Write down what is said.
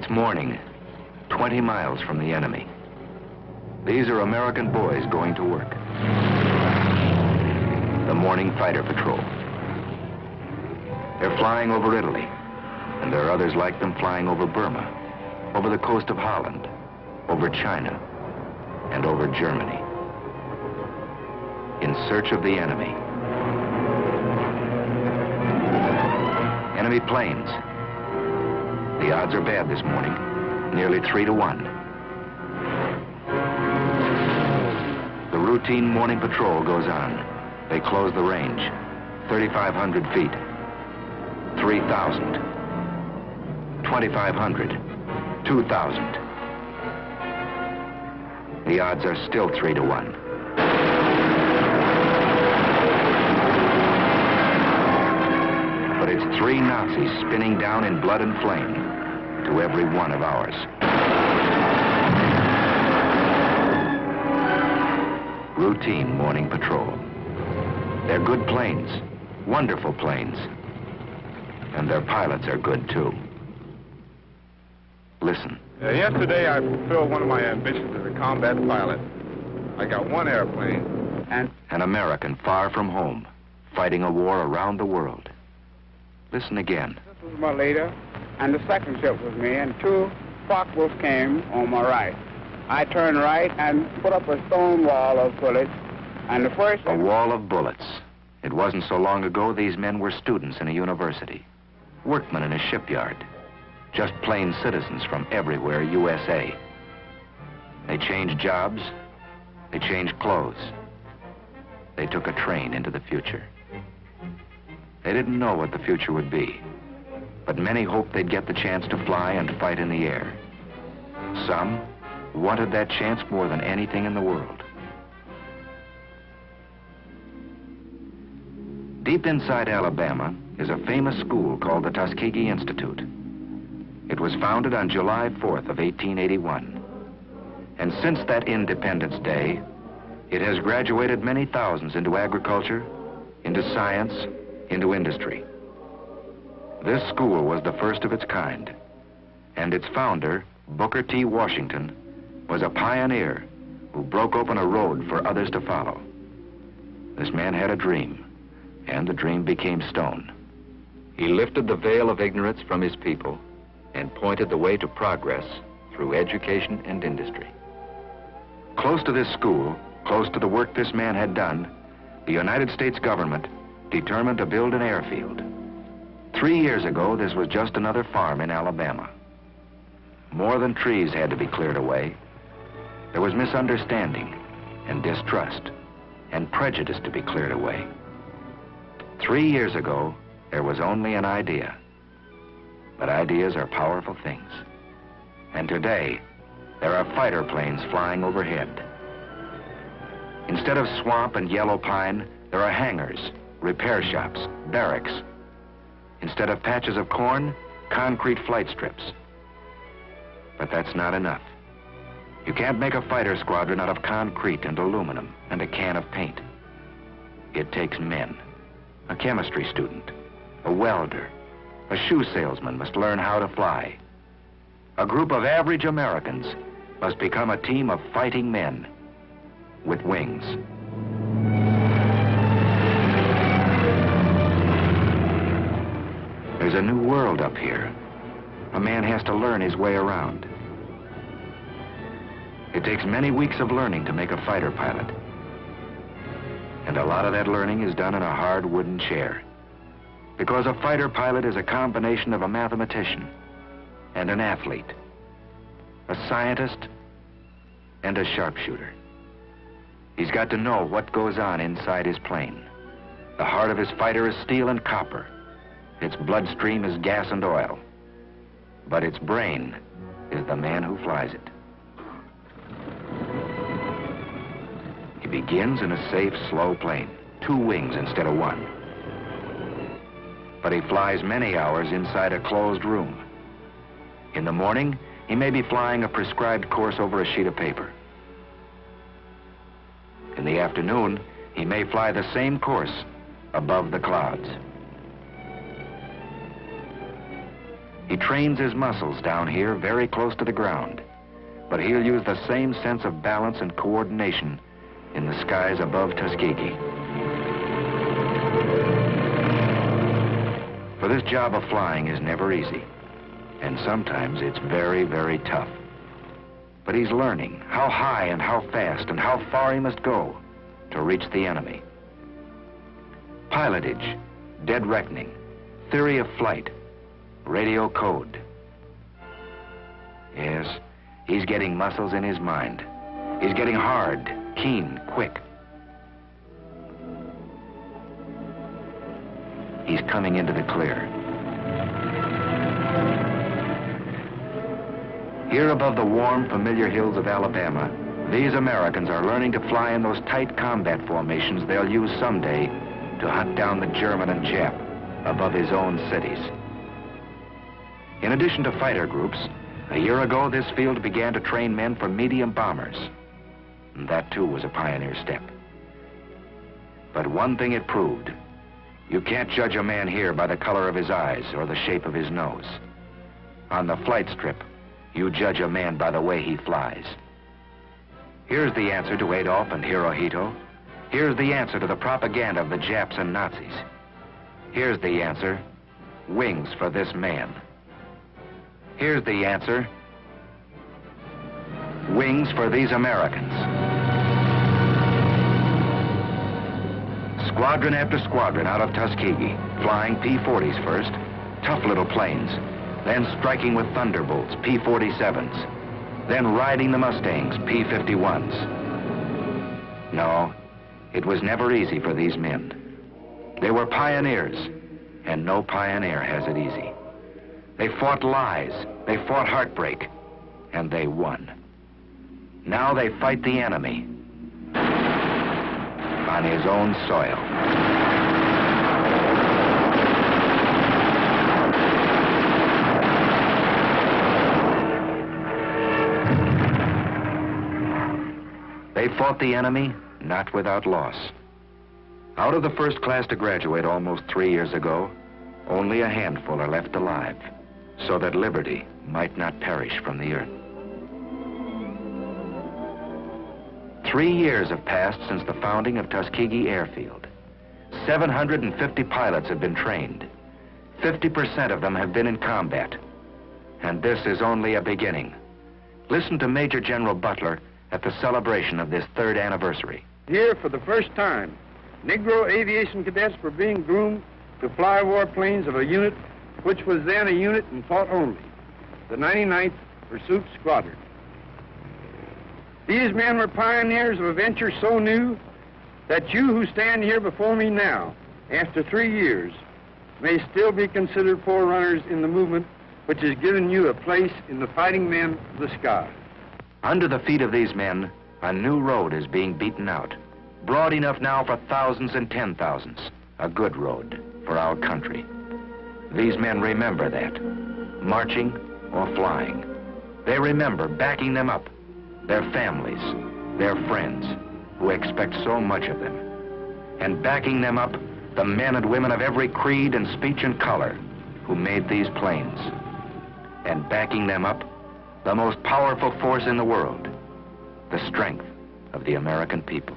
It's morning, 20 miles from the enemy. These are American boys going to work. The morning fighter patrol. They're flying over Italy, and there are others like them flying over Burma, over the coast of Holland, over China, and over Germany. In search of the enemy. Enemy planes. The odds are bad this morning, nearly 3 to 1. The routine morning patrol goes on. They close the range, 3,500 feet, 3,000, 2,500, 2,000. The odds are still 3 to 1. But it's 3 Nazis spinning down in blood and flame to every one of ours. Routine morning patrol. They're good planes, wonderful planes. And their pilots are good too. Listen. Yesterday I fulfilled one of my ambitions as a combat pilot. I got 1 airplane and... An American far from home, fighting a war around the world. Listen again. This was my leader, and the second ship was me, and 2 Focke-Wulfs came on my right. I turned right and put up a stone wall of bullets, and the first... A wall of bullets. It wasn't so long ago these men were students in a university, workmen in a shipyard, just plain citizens from everywhere USA. They changed jobs, they changed clothes. They took a train into the future. They didn't know what the future would be, but many hoped they'd get the chance to fly and fight in the air. Some wanted that chance more than anything in the world. Deep inside Alabama is a famous school called the Tuskegee Institute. It was founded on July 4th of 1881. And since that Independence Day, it has graduated many thousands into agriculture, into science, into industry. This school was the first of its kind, and its founder, Booker T. Washington, was a pioneer who broke open a road for others to follow. This man had a dream, and the dream became stone. He lifted the veil of ignorance from his people and pointed the way to progress through education and industry. Close to this school, close to the work this man had done, the United States government determined to build an airfield. 3 years ago, this was just another farm in Alabama. More than trees had to be cleared away. There was misunderstanding and distrust and prejudice to be cleared away. 3 years ago, there was only an idea. But ideas are powerful things. And today, there are fighter planes flying overhead. Instead of swamp and yellow pine, there are hangars, repair shops, barracks. Instead of patches of corn, concrete flight strips. But that's not enough. You can't make a fighter squadron out of concrete and aluminum and a can of paint. It takes men. A chemistry student, a welder, a shoe salesman must learn how to fly. A group of average Americans must become a team of fighting men with wings. There's a new world up here. A man has to learn his way around. It takes many weeks of learning to make a fighter pilot. And a lot of that learning is done in a hard wooden chair. Because a fighter pilot is a combination of a mathematician and an athlete, a scientist and a sharpshooter. He's got to know what goes on inside his plane. The heart of his fighter is steel and copper. Its bloodstream is gas and oil. But its brain is the man who flies it. He begins in a safe, slow plane, 2 wings instead of 1. But he flies many hours inside a closed room. In the morning, he may be flying a prescribed course over a sheet of paper. In the afternoon, he may fly the same course above the clouds. He trains his muscles down here very close to the ground, but he'll use the same sense of balance and coordination in the skies above Tuskegee. For this job of flying is never easy, and sometimes it's very, very tough. But he's learning how high and how fast and how far he must go to reach the enemy. Pilotage, dead reckoning, theory of flight, radio code. Yes, he's getting muscles in his mind. He's getting hard, keen, quick. He's coming into the clear. Here above the warm, familiar hills of Alabama, these Americans are learning to fly in those tight combat formations they'll use someday to hunt down the German and Jap above his own cities. In addition to fighter groups, a year ago this field began to train men for medium bombers. And that too was a pioneer step. But one thing it proved: you can't judge a man here by the color of his eyes or the shape of his nose. On the flight strip, you judge a man by the way he flies. Here's the answer to Adolf and Hirohito. Here's the answer to the propaganda of the Japs and Nazis. Here's the answer: wings for this man. Here's the answer: wings for these Americans. Squadron after squadron out of Tuskegee, flying P-40s first, tough little planes, then striking with Thunderbolts, P-47s, then riding the Mustangs, P-51s. No, it was never easy for these men. They were pioneers, and no pioneer has it easy. They fought lies, they fought heartbreak, and they won. Now they fight the enemy on his own soil. They fought the enemy, not without loss. Out of the first class to graduate almost 3 years ago, only a handful are left alive, so that liberty might not perish from the earth. 3 years have passed since the founding of Tuskegee Airfield. 750 pilots have been trained. 50% of them have been in combat. And this is only a beginning. Listen to Major General Butler at the celebration of this 3rd anniversary. Here, for the first time, Negro aviation cadets were being groomed to fly warplanes of a unit which was then a unit in thought only, the 99th Pursuit Squadron. These men were pioneers of a venture so new that you who stand here before me now, after 3 years, may still be considered forerunners in the movement which has given you a place in the fighting men of the sky. Under the feet of these men, a new road is being beaten out. Broad enough now for thousands and 10,000s. A good road for our country. These men remember that, marching or flying. They remember backing them up, their families, their friends, who expect so much of them. And backing them up, the men and women of every creed and speech and color who made these planes. And backing them up, the most powerful force in the world, the strength of the American people.